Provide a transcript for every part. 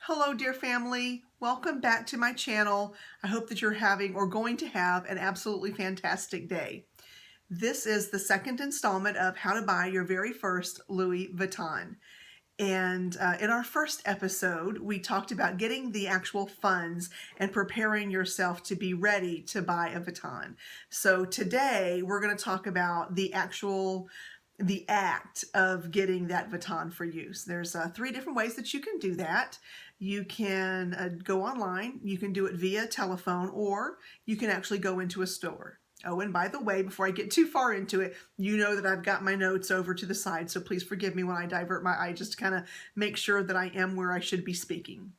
Hello, dear family. Welcome back to my channel. I hope that you're having or going to have an absolutely fantastic day. This is the second installment of how to buy your very first Louis Vuitton. And in our first episode, we talked about getting the actual funds and preparing yourself to be ready to buy a Vuitton. So today we're going to talk about the act of getting that Vuitton for use. There's 3 different ways that you can do that. You can go online, you can do it via telephone, or you can actually go into a store. Oh, and by the way, before I get too far into it, you know that I've got my notes over to the side, so please forgive me when I divert my eye, just to kind of make sure that I am where I should be speaking.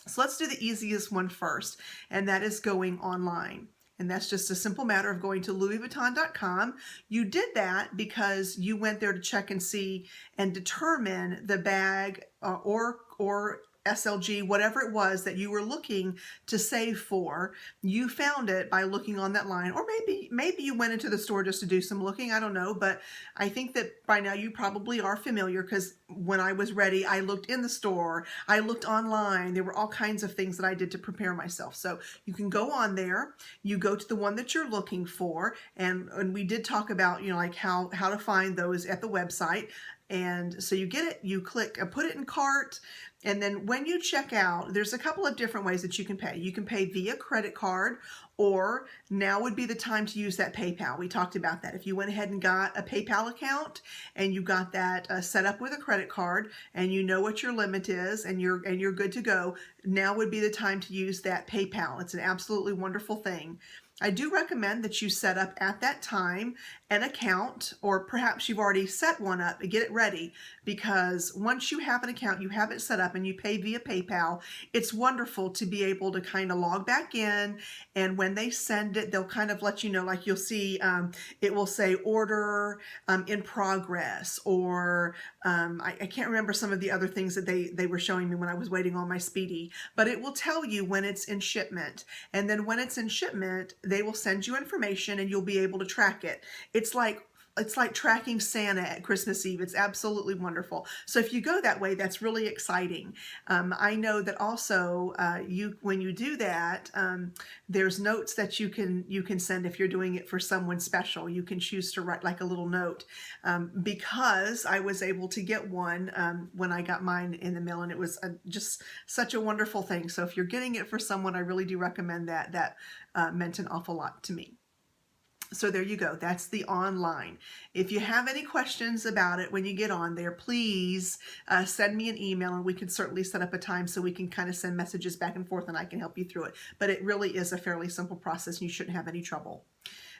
So let's do the easiest one first, and that is going online. And that's just a simple matter of going to louisvuitton.com. You did that because you went there to check and see and determine the bag or SLG, whatever it was that you were looking to save for. You found it by looking on that line, or maybe you went into the store just to do some looking. I don't know, but I think that by now you probably are familiar, because when I was ready, I looked in the store, I looked online. There were all kinds of things that I did to prepare myself. So you can go on there, you go to the one that you're looking for, and we did talk about, like how to find those at the website. And so you get it, you click put it in cart, and then when you check out, there's a couple of different ways that you can pay. You can pay via credit card, or now would be the time to use that PayPal. We talked about that. If you went ahead and got a PayPal account and you got that set up with a credit card, and you know what your limit is, and you're good to go, now would be the time to use that PayPal. It's an absolutely wonderful thing. I do recommend that you set up at that time an account, or perhaps you've already set one up and get it ready, because once you have an account, you have it set up and you pay via PayPal, it's wonderful to be able to kind of log back in, and when they send it, they'll kind of let you know, like you'll see it will say order in progress, or I can't remember some of the other things that they were showing me when I was waiting on my Speedy, but it will tell you when it's in shipment. And then when it's in shipment, they will send you information and you'll be able to track it. It's like tracking Santa at Christmas Eve. It's absolutely wonderful. So if you go that way, that's really exciting. I know that also when you do that, there's notes that you can send if you're doing it for someone special. You can choose to write like a little note, because I was able to get one when I got mine in the mail, and it was just such a wonderful thing. So if you're getting it for someone, I really do recommend that. That meant an awful lot to me. So there you go. That's the online. If you have any questions about it when you get on there, please send me an email, and we can certainly set up a time so we can kind of send messages back and forth, and I can help you through it. But it really is a fairly simple process, and you shouldn't have any trouble.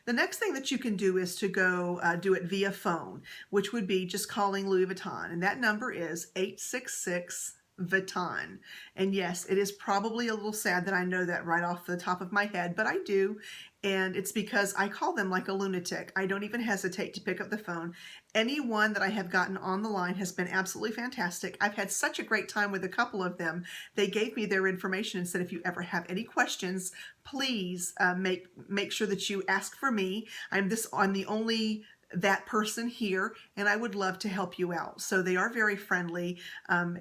The next thing that you can do is to go do it via phone, which would be just calling Louis Vuitton. And that number is 866 Vuitton. And yes, it is probably a little sad that I know that right off the top of my head, but I do. And it's because I call them like a lunatic. I don't even hesitate to pick up the phone. Anyone that I have gotten on the line has been absolutely fantastic. I've had such a great time with a couple of them. They gave me their information and said, if you ever have any questions, please make sure that you ask for me. I'm the only that person here, and I would love to help you out. So they are very friendly.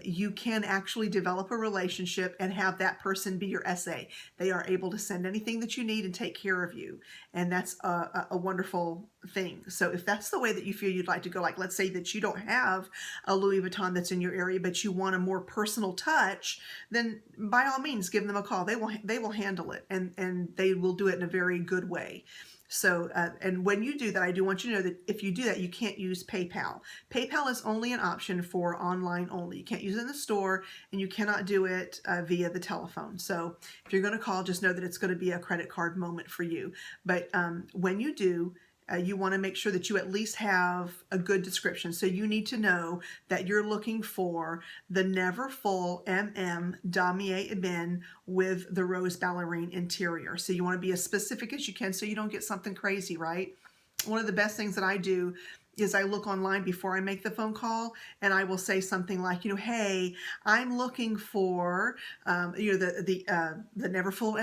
You can actually develop a relationship and have that person be your SA. They are able to send anything that you need and take care of you, and that's a wonderful thing. So if that's the way that you feel you'd like to go, like let's say that you don't have a Louis Vuitton that's in your area, but you want a more personal touch, then by all means give them a call. They will handle it, and they will do it in a very good way. So, and when you do that, I do want you to know that if you do that, you can't use PayPal. PayPal is only an option for online only. You can't use it in the store, and you cannot do it via the telephone. So if you're going to call, just know that it's going to be a credit card moment for you. But when you do, you want to make sure that you at least have a good description. So you need to know that you're looking for the Neverfull Damier Ebene with the rose ballerine interior. So you want to be as specific as you can so you don't get something crazy, right? One of the best things that I do is I look online before I make the phone call, and I will say something like, hey, I'm looking for, the Neverfull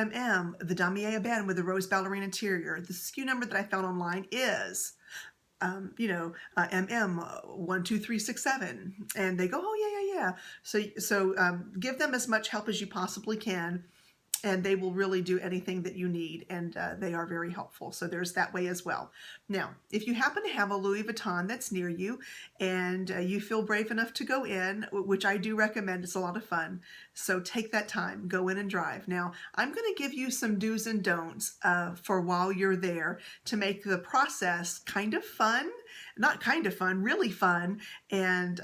the Damier Ebene with the rose ballerine interior. The SKU number that I found online is MM 12367, and they go, oh yeah. So give them as much help as you possibly can, and they will really do anything that you need, and they are very helpful. So there's that way as well. Now, if you happen to have a Louis Vuitton that's near you, and you feel brave enough to go in, which I do recommend, it's a lot of fun, so take that time, go in and drive. Now, I'm going to give you some do's and don'ts for while you're there to make the process kind of fun, not kind of fun, really fun, and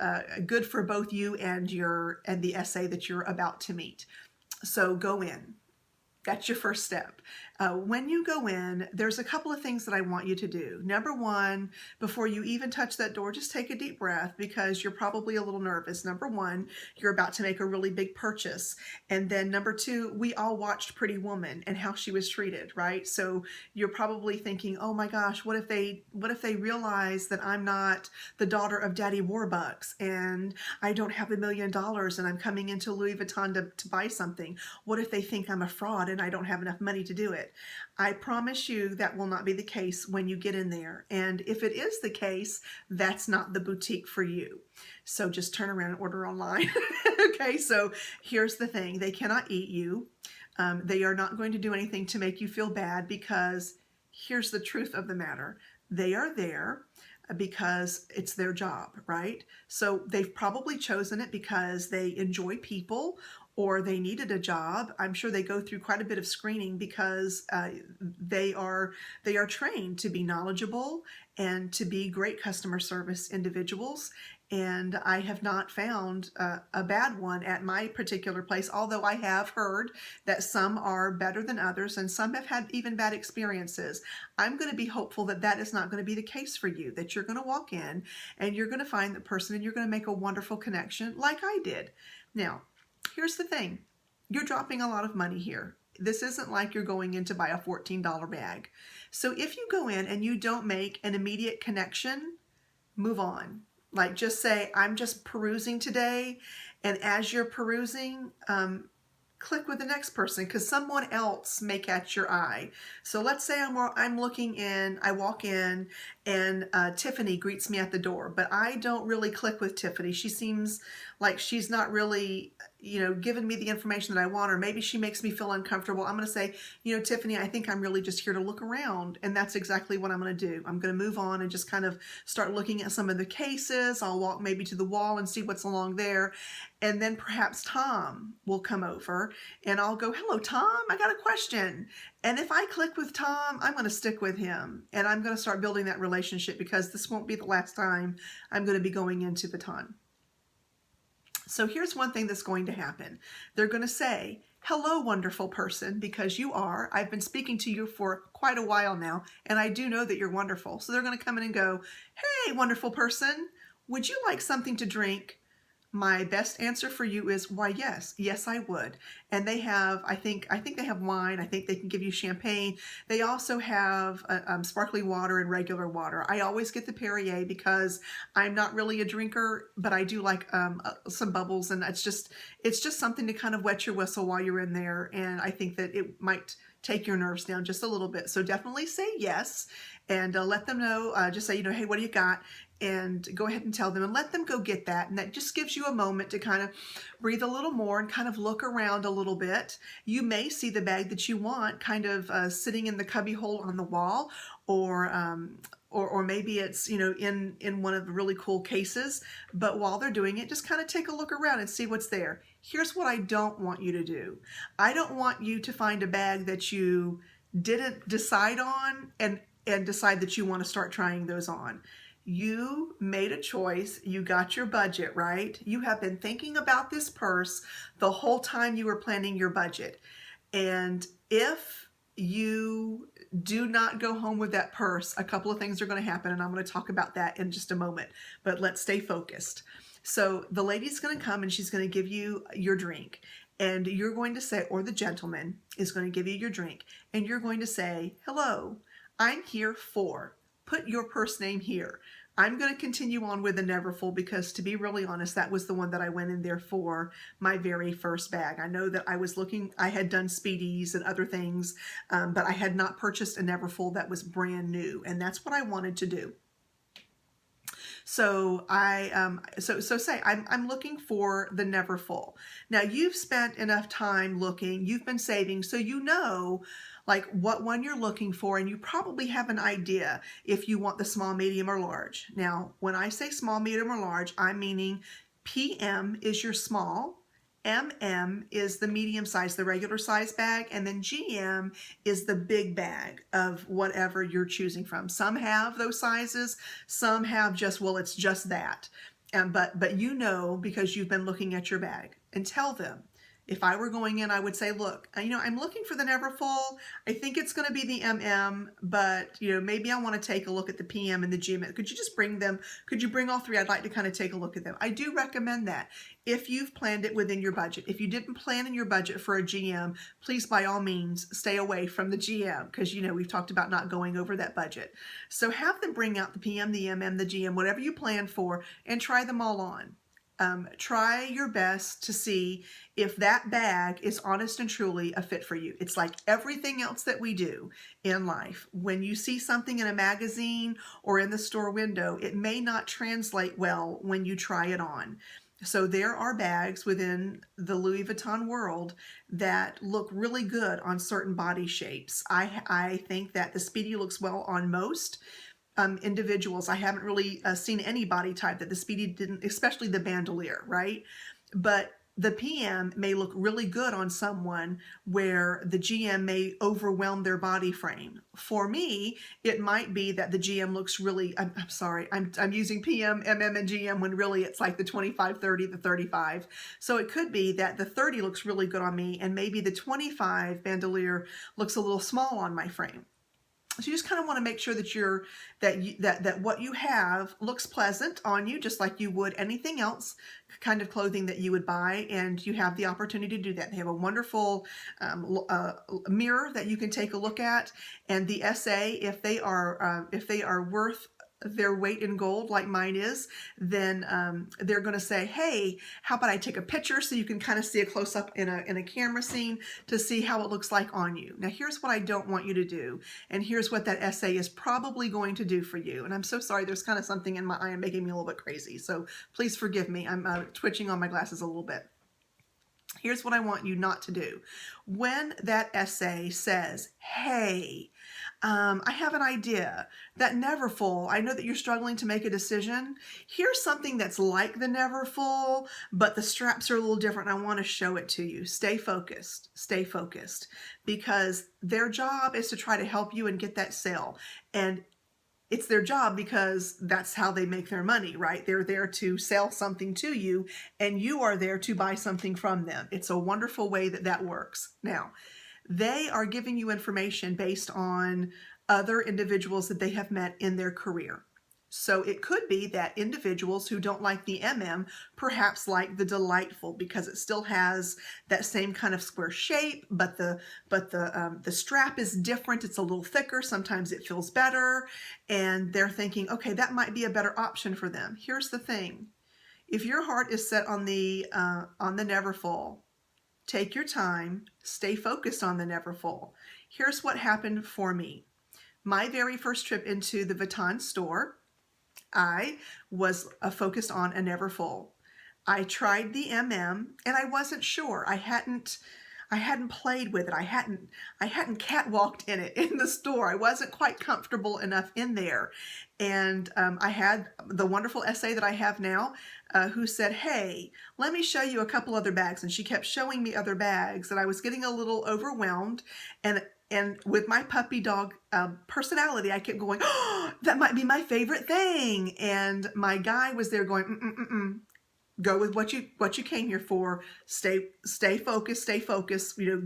good for both you and the SA that you're about to meet. So go in. That's your first step. When you go in, there's a couple of things that I want you to do. Number one, before you even touch that door, just take a deep breath, because you're probably a little nervous. Number one, you're about to make a really big purchase. And then number two, we all watched Pretty Woman and how she was treated, right? So you're probably thinking, oh my gosh, what if they realize that I'm not the daughter of Daddy Warbucks, and I don't have $1 million, and I'm coming into Louis Vuitton to buy something? What if they think I'm a fraud and I don't have enough money to do it? I promise you that will not be the case when you get in there. And if it is the case, that's not the boutique for you. So just turn around and order online. Okay, so here's the thing. They cannot eat you. They are not going to do anything to make you feel bad, because here's the truth of the matter. They are there because it's their job, right? So they've probably chosen it because they enjoy people, or they needed a job. I'm sure they go through quite a bit of screening, because they are trained to be knowledgeable and to be great customer service individuals. And I have not found a bad one at my particular place, although I have heard that some are better than others, and some have had even bad experiences. I'm going to be hopeful that that is not going to be the case for you, that you're going to walk in and you're going to find the person and you're going to make a wonderful connection like I did. Now, here's the thing. You're dropping a lot of money here. This isn't like you're going in to buy a $14 bag. So if you go in and you don't make an immediate connection, move on. Like, just say, I'm just perusing today. And as you're perusing, click with the next person, because someone else may catch your eye. So let's say I'm looking in, I walk in, and Tiffany greets me at the door, but I don't really click with Tiffany. She seems like she's not really, giving me the information that I want, or maybe she makes me feel uncomfortable. I'm going to say, Tiffany, I think I'm really just here to look around. And that's exactly what I'm going to do. I'm going to move on and just kind of start looking at some of the cases. I'll walk maybe to the wall and see what's along there. And then perhaps Tom will come over and I'll go, hello, Tom, I got a question. And if I click with Tom, I'm going to stick with him, and I'm going to start building that relationship, because this won't be the last time I'm going to be going into Vuitton. So here's one thing that's going to happen. They're going to say, hello, wonderful person, because you are. I've been speaking to you for quite a while now, and I do know that you're wonderful. So they're going to come in and go, hey, wonderful person, would you like something to drink? My best answer for you is, why, yes. Yes, I would. And they have, I think they have wine. I think they can give you champagne. They also have sparkling water and regular water. I always get the Perrier because I'm not really a drinker, but I do like some bubbles, and it's just something to kind of wet your whistle while you're in there. And I think that it might take your nerves down just a little bit. So definitely say yes, and let them know, just say, hey, what do you got? And go ahead and tell them, and let them go get that. And that just gives you a moment to kind of breathe a little more and kind of look around a little bit. You may see the bag that you want kind of sitting in the cubby hole on the wall, or maybe it's, in one of the really cool cases. But while they're doing it, just kind of take a look around and see what's there. Here's what I don't want you to do. I don't want you to find a bag that you didn't decide on and decide that you want to start trying those on. You made a choice. You got your budget, right? You have been thinking about this purse the whole time you were planning your budget. And if you do not go home with that purse, a couple of things are going to happen, and I'm going to talk about that in just a moment. But let's stay focused. So the lady's going to come and she's going to give you your drink. And you're going to say, or the gentleman is going to give you your drink, and you're going to say, hello, I'm here for, put your purse name here. I'm going to continue on with the Neverfull, because to be really honest, that was the one that I went in there for my very first bag. I know that I had done Speedies and other things, but I had not purchased a Neverfull that was brand new, and that's what I wanted to do. So so say I'm looking for the Neverfull. Now you've spent enough time looking, you've been saving, so you know like what one you're looking for, and you probably have an idea if you want the small, medium, or large. Now, when I say small, medium, or large, I'm meaning PM is your small, MM is the medium size, the regular size bag, and then GM is the big bag of whatever you're choosing from. Some have those sizes, some have just, well, it's just that. But you know, because you've been looking at your bag, and tell them. If I were going in, I would say, look, I'm looking for the Neverfull. I think it's going to be the MM, but, maybe I want to take a look at the PM and the GM. Could you just bring them? Could you bring all three? I'd like to kind of take a look at them. I do recommend that if you've planned it within your budget. If you didn't plan in your budget for a GM, please, by all means, stay away from the GM because, we've talked about not going over that budget. So have them bring out the PM, the MM, the GM, whatever you plan for, and try them all on. Try your best to see if that bag is honest and truly a fit for you. It's like everything else that we do in life. When you see something in a magazine or in the store window, it may not translate well when you try it on. So there are bags within the Louis Vuitton world that look really good on certain body shapes. I think that the Speedy looks well on most individuals. I haven't really seen any body type that the Speedy didn't, especially the bandolier, right? But the PM may look really good on someone where the GM may overwhelm their body frame. For me, it might be that the GM looks really, I'm sorry, I'm using PM, MM, and GM when really it's like the 25, 30, the 35. So it could be that the 30 looks really good on me and maybe the 25 bandolier looks a little small on my frame. So you just kind of want to make sure that what you have looks pleasant on you, just like you would anything else kind of clothing that you would buy, and you have the opportunity to do that. They have a wonderful mirror that you can take a look at, and the SA, if they are worth their weight in gold like mine is, then they're going to say, hey, how about I take a picture so you can kind of see a close-up in a camera scene to see how it looks like on you. Now here's what I don't want you to do, and here's what that SA is probably going to do for you. And I'm so sorry, there's kind of something in my eye and making me a little bit crazy, so please forgive me. I'm twitching on my glasses a little bit. Here's what I want you not to do. When that essay says, hey, I have an idea, that Neverfull, I know that you're struggling to make a decision. Here's something that's like the Neverfull, but the straps are a little different. I want to show it to you. Stay focused, because their job is to try to help you and get that sale. And it's their job because that's how they make their money, right? They're there to sell something to you, and you are there to buy something from them. It's a wonderful way that works. Now, they are giving you information based on other individuals that they have met in their career. So it could be that individuals who don't like the MM perhaps like the Delightful because it still has that same kind of square shape, but the strap is different. It's a little thicker. Sometimes it feels better, and they're thinking, okay, that might be a better option for them. Here's the thing: if your heart is set on the Neverfull, take your time. Stay focused on the Neverfull. Here's what happened for me. My very first trip into the Vuitton store, I was focused on a Neverfull. I tried the MM and I wasn't sure. I hadn't played with it. I hadn't catwalked in it in the store. I wasn't quite comfortable enough in there. And I had the wonderful essay that I have now who said, hey, let me show you a couple other bags. And she kept showing me other bags, and I was getting a little overwhelmed. And with my puppy dog personality, I kept going, oh, that might be my favorite thing. And my guy was there going, go with what you came here for. Stay focused,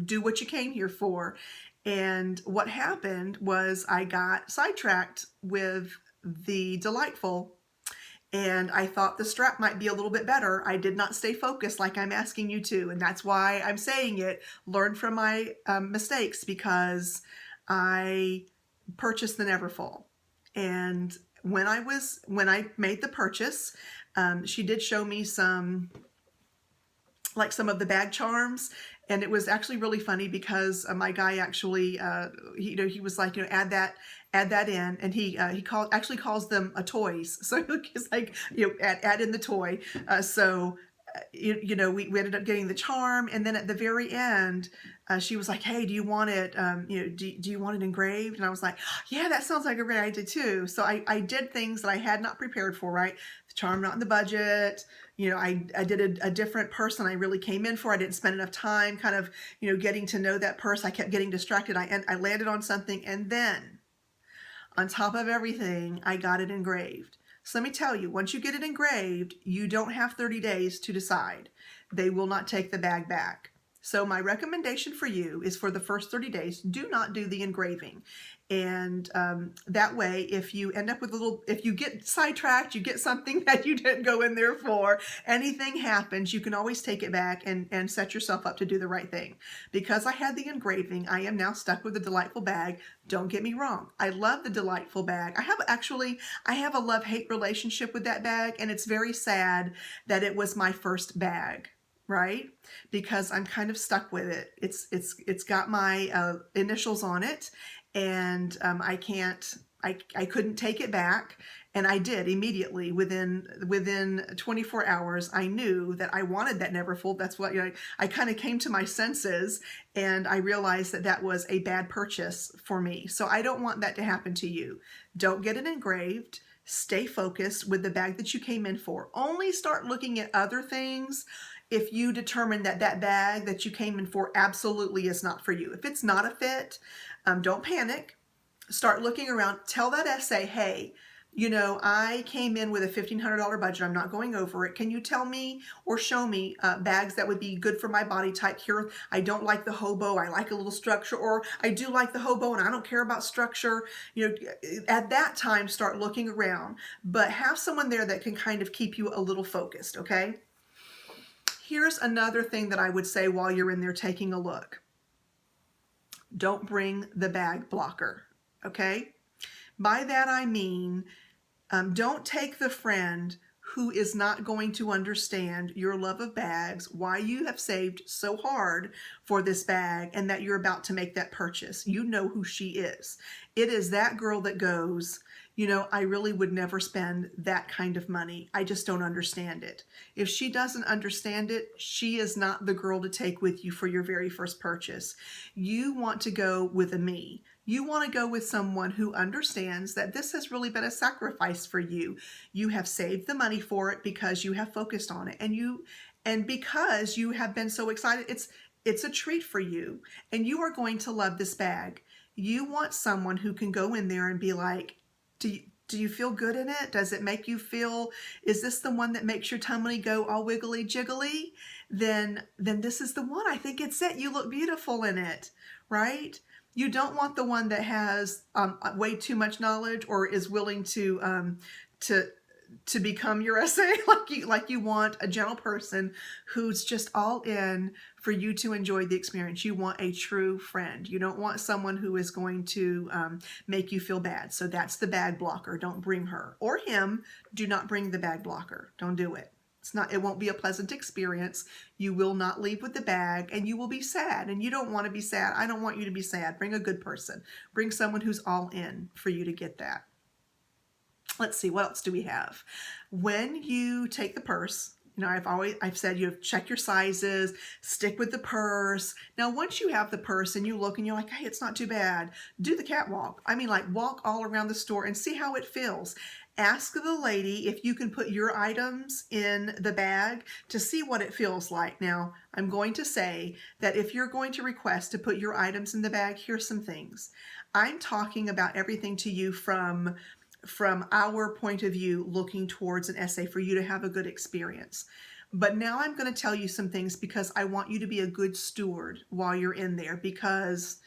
do what you came here for. And what happened was I got sidetracked with the Delightful, and I thought the strap might be a little bit better. I did not stay focused like I'm asking you to, and that's why I'm saying it. Learn from my mistakes, because I purchased the Neverfull. And when I made the purchase, she did show me some of the bag charms, and it was actually really funny because my guy actually, he was like, add add that in, and he actually calls them toys. So it's like, you know, add in the toy. We ended up getting the charm, and then at the very end, she was like, "Hey, do you want it? Do you want it engraved?" And I was like, "Yeah, that sounds like a great idea too." So I did things that I had not prepared for. Right, the charm not in the budget. You know, I did a different person I really came in for. I didn't spend enough time kind of, you know, getting to know that purse. I kept getting distracted. I landed on something, and then on top of everything, I got it engraved. So let me tell you, once you get it engraved, you don't have 30 days to decide. They will not take the bag back. So my recommendation for you is for the first 30 days, do not do the engraving. And that way, if you end up with if you get sidetracked, you get something that you didn't go in there for, anything happens, you can always take it back and set yourself up to do the right thing. Because I had the engraving, I am now stuck with the Delightful bag. Don't get me wrong. I love the Delightful bag. I have a love-hate relationship with that bag, and it's very sad that it was my first bag. Right? Because I'm kind of stuck with it. It's got my initials on it, and I couldn't take it back, and I did immediately within 24 hours. I knew that I wanted that Neverfull. That's what, you know, I kind of came to my senses, and I realized that that was a bad purchase for me. So I don't want that to happen to you. Don't get it engraved. Stay focused with the bag that you came in for. Only start looking at other things if you determine that that bag that you came in for absolutely is not for you. If it's not a fit, don't panic. Start looking around. Tell that essay, hey, you know, I came in with a $1,500 budget. I'm not going over it. Can you tell me or show me bags that would be good for my body type? Here, I don't like the hobo. I like a little structure, or I do like the hobo and I don't care about structure. You know, at that time, start looking around, but have someone there that can kind of keep you a little focused, okay? Here's another thing that I would say while you're in there taking a look. Don't bring the bag blocker, okay? By that I mean, don't take the friend who is not going to understand your love of bags, why you have saved so hard for this bag, and that you're about to make that purchase. You know who she is. It is that girl that goes, you know, I really would never spend that kind of money. I just don't understand it. If she doesn't understand it, she is not the girl to take with you for your very first purchase. You want to go with a me. You want to go with someone who understands that this has really been a sacrifice for you. You have saved the money for it because you have focused on it, and because you have been so excited. It's a treat for you, and you are going to love this bag. You want someone who can go in there and be like, do you feel good in it? Does it make you feel, is this the one that makes your tummy go all wiggly jiggly? Then this is the one. I think it's it. You look beautiful in it, right? You don't want the one that has way too much knowledge or is willing to become your essay. like you want a gentle person who's just all in for you to enjoy the experience. You want a true friend. You don't want someone who is going to make you feel bad. So that's the bag blocker. Don't bring her or him. Do not bring the bag blocker. Don't do it. It won't be a pleasant experience. You will not leave with the bag, and you will be sad, and you don't want to be sad. I don't want you to be sad. Bring a good person. Bring someone who's all in for you to get that. Let's see, what else do we have? When you take the purse, you know, I've said you have check your sizes, stick with the purse. Now, once you have the purse and you look and you're like, hey, it's not too bad, do the catwalk. I mean, like, walk all around the store and see how it feels. Ask the lady if you can put your items in the bag to see what it feels like. Now, I'm going to say that if you're going to request to put your items in the bag, here's some things. I'm talking about everything to you from our point of view, looking towards an essay for you to have a good experience. But now I'm going to tell you some things because I want you to be a good steward while you're in there, because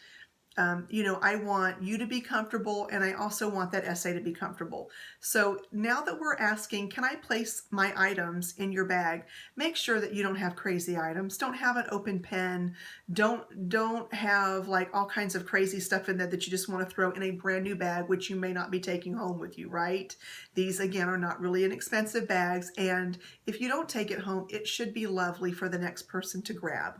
you know, I want you to be comfortable, and I also want that essay to be comfortable. So now that we're asking, can I place my items in your bag? Make sure that you don't have crazy items. Don't have an open pen. Don't have like all kinds of crazy stuff in there that you just want to throw in a brand new bag, which you may not be taking home with you, right? These, again, are not really inexpensive bags, and if you don't take it home, it should be lovely for the next person to grab.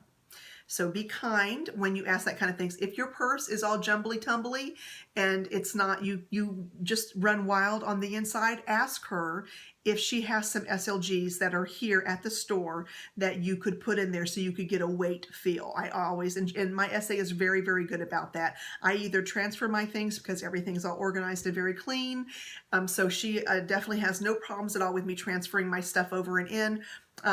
So be kind when you ask that kind of things. If your purse is all jumbly tumbly and it's not, you just run wild on the inside, ask her if she has some SLGs that are here at the store that you could put in there so you could get a weight feel. I always, and my SA is very, very good about that. I either transfer my things because everything's all organized and very clean. So she definitely has no problems at all with me transferring my stuff over and in.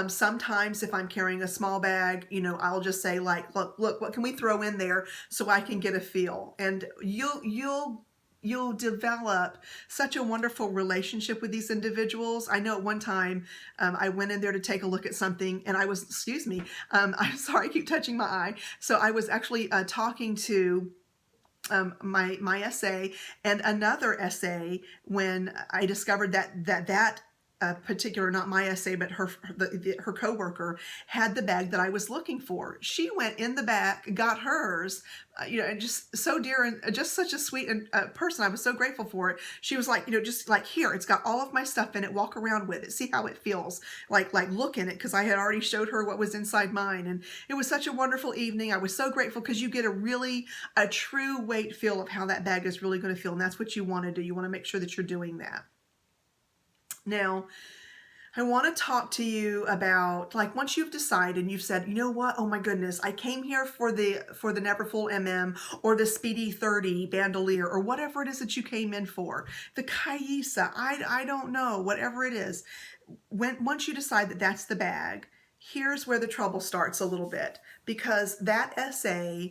Sometimes if I'm carrying a small bag, you know, I'll just say like, look, what can we throw in there so I can get a feel? And you'll develop such a wonderful relationship with these individuals. I know at one time I went in there to take a look at something and I was, excuse me, I'm sorry, I keep touching my eye. So I was actually talking to my SA and another SA when I discovered that particular, not my SA, but her coworker had the bag that I was looking for. She went in the back, got hers, you know, and just so dear and just such a sweet person. I was so grateful for it. She was like, you know, just like, here, it's got all of my stuff in it. Walk around with it. See how it feels. Like look in it, because I had already showed her what was inside mine. And it was such a wonderful evening. I was so grateful because you get a true weight feel of how that bag is really going to feel. And that's what you want to do. You want to make sure that you're doing that. Now, I want to talk to you about, like, once you've decided and you've said, you know what, oh my goodness, I came here for the Neverfull MM or the Speedy 30 bandolier or whatever it is that you came in for, the Kaisa, I don't know, whatever it is. Once you decide that that's the bag, here's where the trouble starts a little bit, because that SA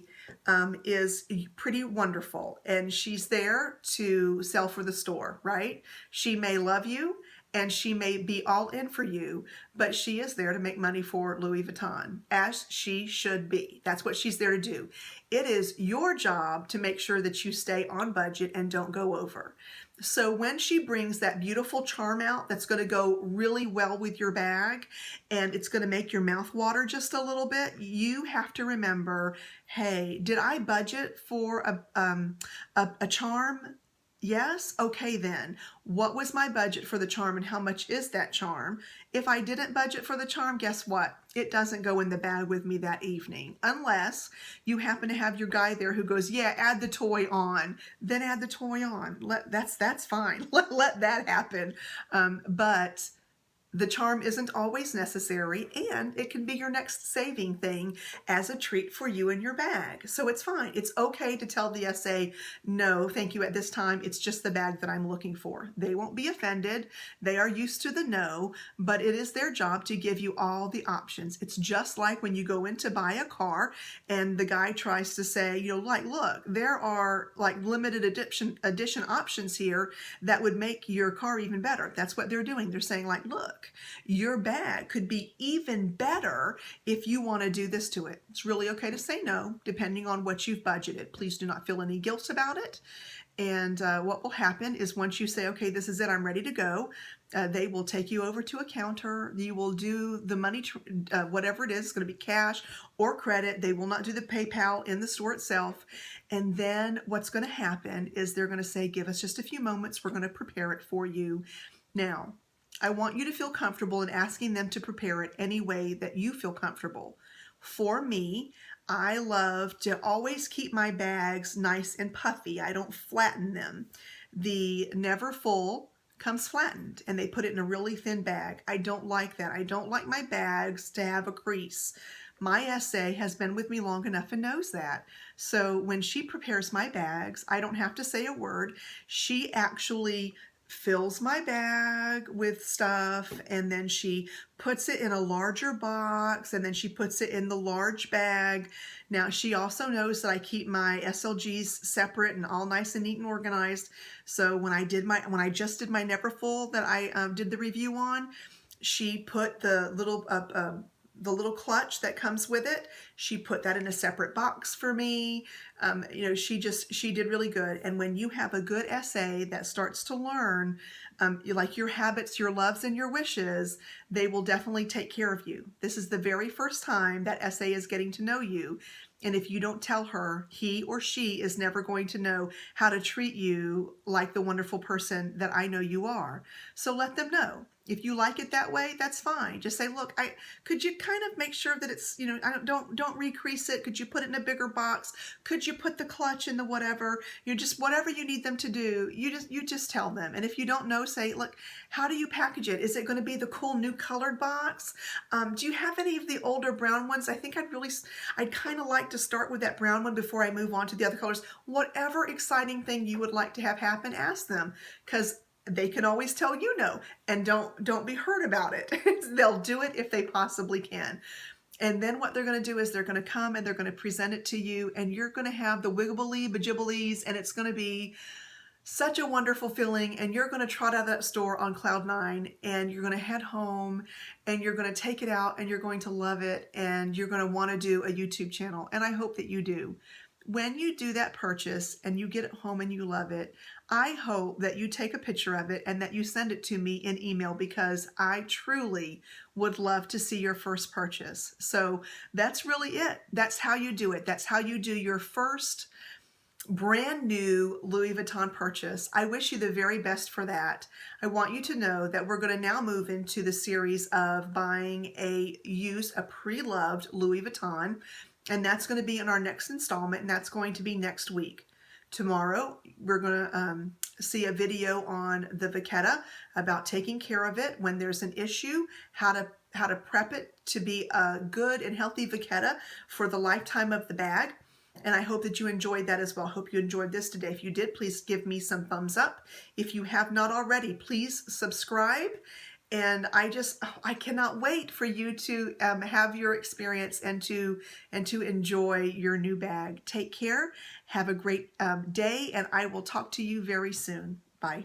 is pretty wonderful and she's there to sell for the store, right? She may love you and she may be all in for you, but she is there to make money for Louis Vuitton, as she should be. That's what she's there to do. It is your job to make sure that you stay on budget and don't go over. So when she brings that beautiful charm out that's going to go really well with your bag and it's going to make your mouth water just a little bit, you have to remember, hey, did I budget for a charm? Yes? Okay then. What was my budget for the charm and how much is that charm? If I didn't budget for the charm, guess what? It doesn't go in the bag with me that evening. Unless you happen to have your guy there who goes, yeah, add the toy on. Then add the toy on. That's fine. Let that happen. But the charm isn't always necessary, and it can be your next saving thing as a treat for you and your bag. So it's fine. It's okay to tell the SA, no, thank you at this time. It's just the bag that I'm looking for. They won't be offended. They are used to the no, but it is their job to give you all the options. It's just like when you go in to buy a car and the guy tries to say, you know, like, look, there are like limited edition options here that would make your car even better. That's what they're doing. They're saying like, look, your bag could be even better if you want to do this to it. It's really okay to say no, depending on what you've budgeted. Please do not feel any guilt about it. And what will happen is once you say, okay, this is it, I'm ready to go, they will take you over to a counter. You will do the money, whatever it is, it's going to be cash or credit. They will not do the PayPal in the store itself. And then what's going to happen is they're going to say, give us just a few moments. We're going to prepare it for you. Now, I want you to feel comfortable in asking them to prepare it any way that you feel comfortable. For me, I love to always keep my bags nice and puffy. I don't flatten them. The Neverfull comes flattened and they put it in a really thin bag. I don't like that. I don't like my bags to have a crease. My SA has been with me long enough and knows that. So when she prepares my bags, I don't have to say a word. She actually fills my bag with stuff and then she puts it in a larger box and then she puts it in the large bag. Now she also knows that I keep my SLGs separate and all nice and neat and organized. So when I just did my Neverfull that I did the review on, she put the little clutch that comes with it. She put that in a separate box for me. You know, she did really good. And when you have a good SA that starts to learn, like your habits, your loves, and your wishes, they will definitely take care of you. This is the very first time that SA is getting to know you. And if you don't tell her, he or she is never going to know how to treat you like the wonderful person that I know you are. So let them know. If you like it that way, that's fine. Just say, look, could you kind of make sure that it's, you know, don't recrease it. Could you put it in a bigger box? Could you put the clutch in the whatever? You know, just whatever you need them to do, you just tell them. And if you don't know, say, look, how do you package it? Is it going to be the cool new colored box? Do you have any of the older brown ones? I think I'd kind of like to start with that brown one before I move on to the other colors. Whatever exciting thing you would like to have happen, ask them, because they can always tell you no, and don't be hurt about it. They'll do it if they possibly can. And then what they're going to do is they're going to come and they're going to present it to you, and you're going to have the wiggly bajibblies, and it's going to be such a wonderful feeling, and you're going to trot out of that store on cloud nine, and you're going to head home, and you're going to take it out, and you're going to love it, and you're going to want to do a YouTube channel, and I hope that you do. When you do that purchase and you get it home and you love it, I hope that you take a picture of it and that you send it to me in email, because I truly would love to see your first purchase. So that's really it. That's how you do it. That's how you do your first brand new Louis Vuitton purchase. I wish you the very best for that. I want you to know that we're going to now move into the series of buying a pre-loved Louis Vuitton. And that's going to be in our next installment, and that's going to be next week. Tomorrow, we're going to see a video on the Vachetta, about taking care of it when there's an issue, how to prep it to be a good and healthy Vachetta for the lifetime of the bag. And I hope that you enjoyed that as well. I hope you enjoyed this today. If you did, please give me some thumbs up. If you have not already, please subscribe. And I cannot wait for you to have your experience and to enjoy your new bag. Take care. Have a great day, and I will talk to you very soon. Bye.